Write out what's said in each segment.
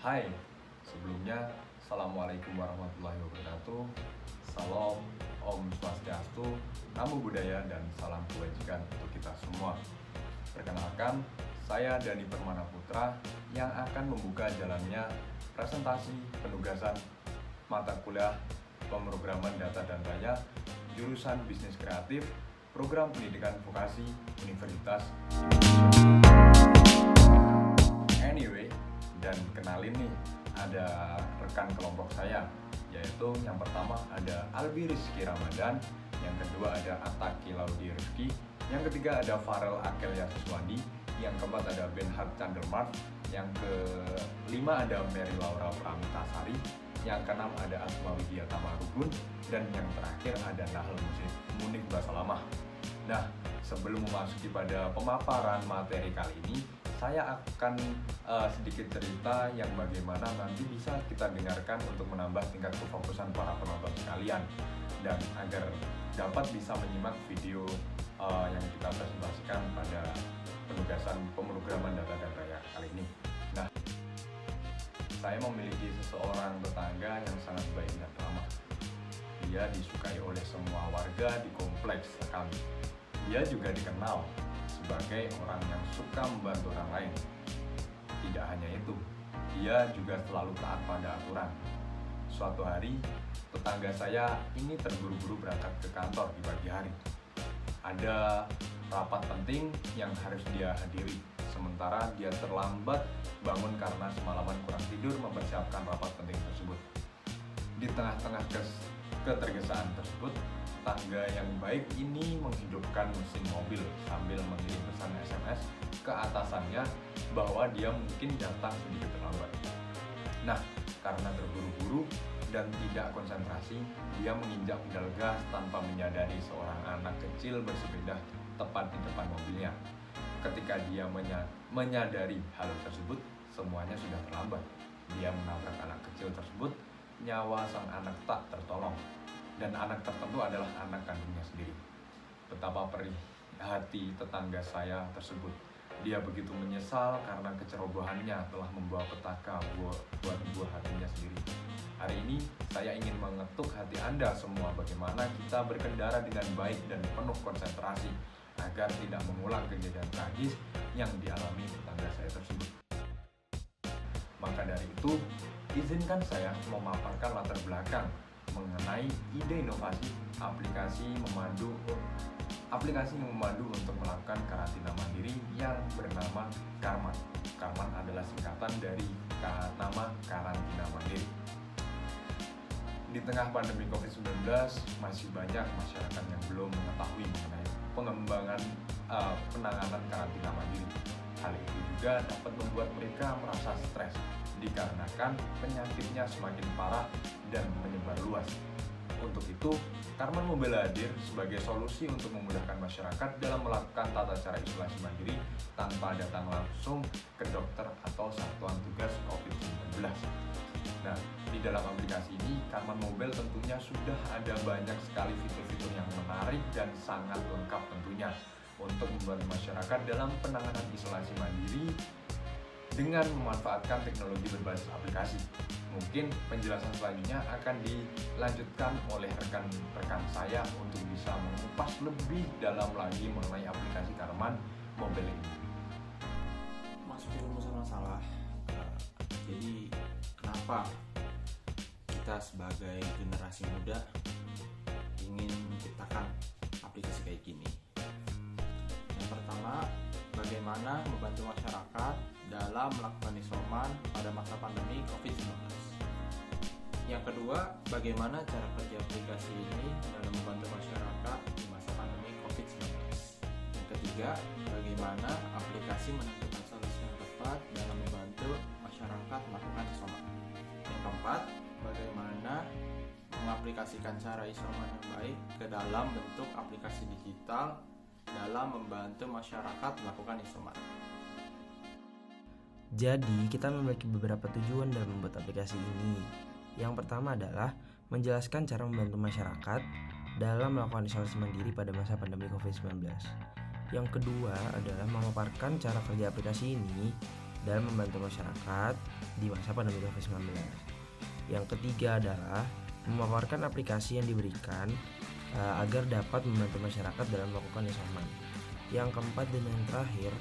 Hai, sebelumnya Assalamualaikum warahmatullahi wabarakatuh. Salam, Om Swastiastu, Namo Buddhaya, dan salam kebajikan untuk kita semua. Perkenalkan, saya Dani Permana Putra yang akan membuka jalannya presentasi penugasan mata kuliah pemrograman data dan raya jurusan Bisnis Kreatif Program Pendidikan Vokasi Universitas Anyway, dan kenalin nih, ada rekan kelompok saya, yaitu yang pertama ada Albi Rizky Ramadan, yang kedua ada Ataki Laudi Rizky, yang ketiga ada Farel Akelia Siswandi, yang keempat ada Benhard Chandermart, yang kelima ada Mary Laura Pramitasari, yang keenam ada Asma Widya Tamarubun, dan yang terakhir ada Nahel Munik Basalamah. Nah, sebelum memasuki pada pemaparan materi kali ini, saya akan sedikit cerita yang bagaimana nanti bisa kita dengarkan untuk menambah tingkat kefokusan para penonton sekalian, dan agar dapat bisa menyimak video yang kita presentasikan pada penugasan pemrograman data dan raya kali ini. Nah, saya memiliki seseorang tetangga yang sangat baik dan ramah. Dia disukai oleh semua warga di kompleks kami. Dia juga dikenal sebagai orang yang suka membantu orang lain. Tidak hanya itu, dia juga selalu taat pada aturan. Suatu hari, tetangga saya ini terburu-buru berangkat ke kantor di pagi hari. Ada rapat penting yang harus dia hadiri, sementara dia terlambat bangun karena semalaman kurang tidur mempersiapkan rapat penting tersebut. Di tengah-tengah ketergesaan tersebut, tetangga yang baik ini menghidupkan mesin mobil sambil mengirim pesan SMS ke atasannya bahwa dia mungkin datang sedikit terlambat. Nah, karena terburu-buru dan tidak konsentrasi, dia menginjak pedal gas tanpa menyadari seorang anak kecil bersepeda tepat di depan mobilnya. Ketika dia menyadari hal tersebut, semuanya sudah terlambat. Dia menabrak anak kecil tersebut, nyawa sang anak tak tertolong. Dan anak tertentu adalah anak kandungnya sendiri. Betapa perih hati tetangga saya tersebut. Dia begitu menyesal karena kecerobohannya telah membawa petaka buat buah hatinya sendiri. Hari ini saya ingin mengetuk hati Anda semua bagaimana kita berkendara dengan baik dan penuh konsentrasi agar tidak mengulang kejadian tragis yang dialami tetangga saya tersebut. Maka dari itu, izinkan saya memaparkan latar belakang mengenai ide inovasi aplikasi yang memandu untuk melakukan karantina mandiri yang bernama Karman. Karman adalah singkatan dari nama karantina mandiri. Di tengah pandemi COVID-19, masih banyak masyarakat yang belum mengetahui mengenai pengembangan penanganan karantina mandiri. Hal itu juga dapat membuat mereka merasa stres dikarenakan penyakitnya semakin parah dan menyebar luas. Untuk itu, Karman Mobile hadir sebagai solusi untuk memudahkan masyarakat dalam melakukan tata cara isolasi mandiri tanpa datang langsung ke dokter atau satuan tugas COVID-19. Nah, di dalam aplikasi ini, Karman Mobile tentunya sudah ada banyak sekali fitur-fitur yang menarik dan sangat lengkap tentunya untuk membantu masyarakat dalam penanganan isolasi mandiri dengan memanfaatkan teknologi berbasis aplikasi. Mungkin penjelasan selanjutnya akan dilanjutkan oleh rekan-rekan saya untuk bisa mengupas lebih dalam lagi mengenai aplikasi Karman Mobile ini. Masuk ke masalah. Jadi kenapa kita sebagai generasi muda ingin menciptakan aplikasi kayak gini? Yang pertama, bagaimana membantu masyarakat dalam melakukan isoman pada masa pandemi COVID-19. Yang kedua, bagaimana cara kerja aplikasi ini dalam membantu masyarakat di masa pandemi COVID-19. Yang ketiga, bagaimana aplikasi menentukan solusi yang tepat dalam membantu masyarakat melakukan isoman. Yang keempat, bagaimana mengaplikasikan cara isoman yang baik ke dalam bentuk aplikasi digital dalam membantu masyarakat melakukan isoman. Jadi, kita memiliki beberapa tujuan dalam membuat aplikasi ini. Yang pertama adalah menjelaskan cara membantu masyarakat dalam melakukan isolasi mandiri pada masa pandemi COVID-19. Yang kedua adalah memaparkan cara kerja aplikasi ini dalam membantu masyarakat di masa pandemi COVID-19. Yang ketiga adalah memaparkan aplikasi yang diberikan agar dapat membantu masyarakat dalam melakukan isoman. Yang keempat dan yang terakhir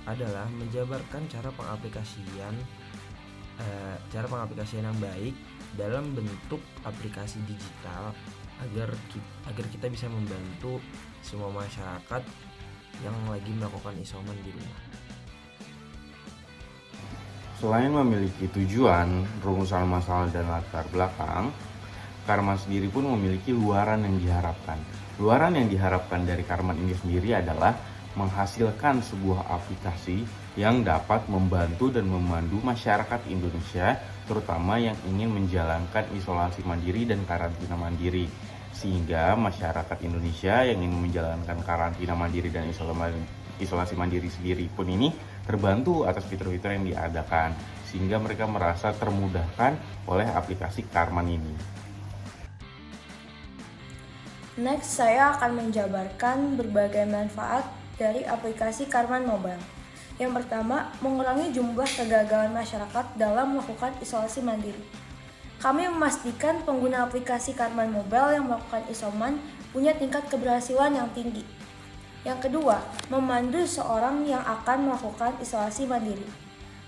adalah menjabarkan cara pengaplikasian yang baik dalam bentuk aplikasi digital agar kita bisa membantu semua masyarakat yang lagi melakukan isoman di rumah. Selain memiliki tujuan, rumusan masalah dan latar belakang, Karman sendiri pun memiliki luaran yang diharapkan. Luaran yang diharapkan dari Karman ini sendiri adalah menghasilkan sebuah aplikasi yang dapat membantu dan memandu masyarakat Indonesia, terutama yang ingin menjalankan isolasi mandiri dan karantina mandiri. Sehingga masyarakat Indonesia yang ingin menjalankan karantina mandiri dan isolasi mandiri sendiri pun ini terbantu atas fitur-fitur yang diadakan, sehingga mereka merasa termudahkan oleh aplikasi Karman ini. Next, saya akan menjabarkan berbagai manfaat dari aplikasi Karman Mobile. Yang pertama, mengurangi jumlah kegagalan masyarakat dalam melakukan isolasi mandiri. Kami memastikan pengguna aplikasi Karman Mobile yang melakukan isoman punya tingkat keberhasilan yang tinggi. Yang kedua, memandu seorang yang akan melakukan isolasi mandiri.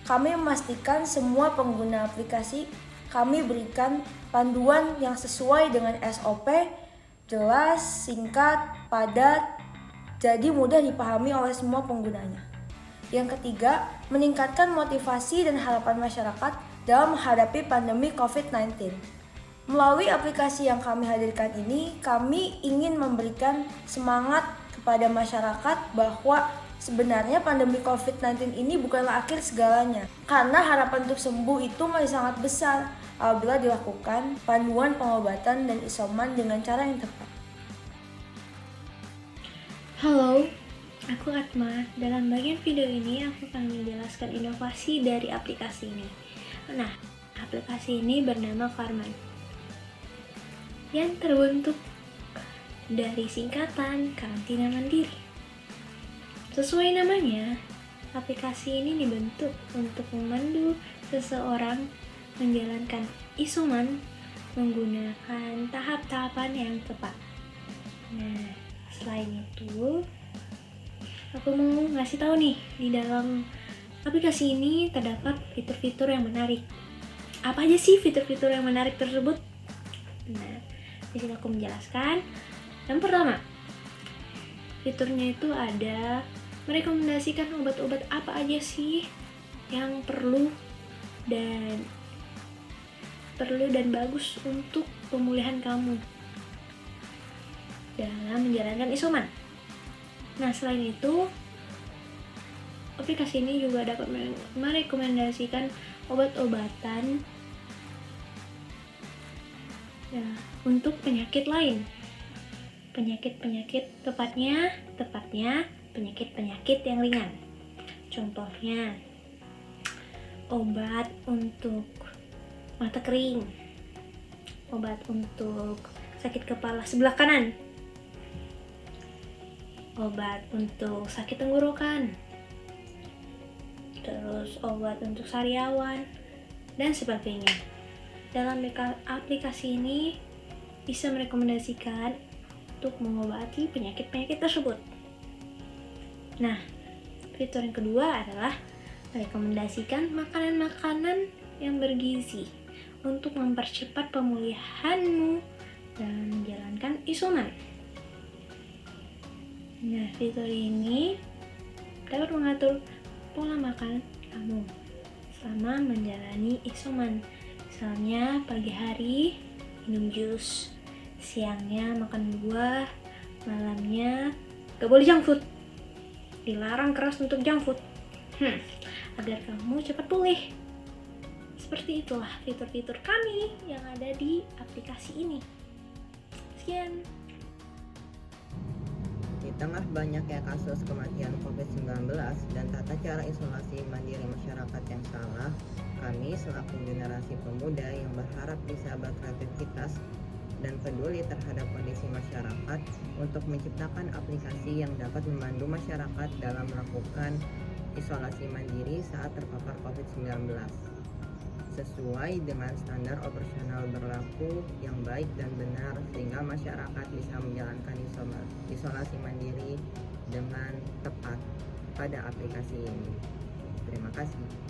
Kami memastikan semua pengguna aplikasi kami berikan panduan yang sesuai dengan SOP, jelas, singkat, padat, jadi mudah dipahami oleh semua penggunanya. Yang ketiga, meningkatkan motivasi dan harapan masyarakat dalam menghadapi pandemi COVID-19. Melalui aplikasi yang kami hadirkan ini, kami ingin memberikan semangat kepada masyarakat bahwa sebenarnya pandemi COVID-19 ini bukanlah akhir segalanya. Karena harapan untuk sembuh itu masih sangat besar apabila dilakukan panduan pengobatan dan isoman dengan cara yang tepat. Halo, aku Atma. Dalam bagian video ini aku akan menjelaskan inovasi dari aplikasi ini. Nah, aplikasi ini bernama Karman yang terbentuk dari singkatan karantina mandiri. Sesuai namanya, aplikasi ini dibentuk untuk memandu seseorang menjalankan isoman menggunakan tahap-tahapan yang tepat. Nah, selain itu, aku mau ngasih tahu nih, di dalam aplikasi ini terdapat fitur-fitur yang menarik. Apa aja sih fitur-fitur yang menarik tersebut? Nah, di sini aku menjelaskan. Yang pertama, fiturnya itu ada merekomendasikan obat-obat apa aja sih yang perlu dan bagus untuk pemulihan kamu dalam menjalankan isoman. Nah, selain itu, aplikasi ini juga dapat merekomendasikan obat-obatan untuk penyakit lain. Penyakit-penyakit tepatnya penyakit-penyakit yang ringan. Contohnya, obat untuk mata kering, obat untuk sakit kepala sebelah kanan, obat untuk sakit tenggorokan, terus obat untuk sariawan, dan sebagainya. Dalam aplikasi ini bisa merekomendasikan untuk mengobati penyakit-penyakit tersebut. Nah, fitur yang kedua adalah merekomendasikan makanan-makanan yang bergizi untuk mempercepat pemulihanmu dalam menjalankan isoman. Nah, fitur ini dapat mengatur pola makan kamu selama menjalani isoman. Misalnya pagi hari minum jus, siangnya makan buah, malamnya gak boleh junk food, dilarang keras untuk junk food, agar kamu cepat pulih. Seperti itulah fitur-fitur kami yang ada di aplikasi ini. Sekian. Di tengah banyaknya kasus kematian COVID-19 dan tata cara isolasi mandiri masyarakat yang salah, kami selaku generasi pemuda yang berharap bisa berkreativitas dan peduli terhadap kondisi masyarakat untuk menciptakan aplikasi yang dapat membantu masyarakat dalam melakukan isolasi mandiri saat terpapar COVID-19 sesuai dengan standar operasional berlaku yang baik dan benar sehingga masyarakat bisa menjalankan isolasi mandiri dengan tepat pada aplikasi ini. Terima kasih.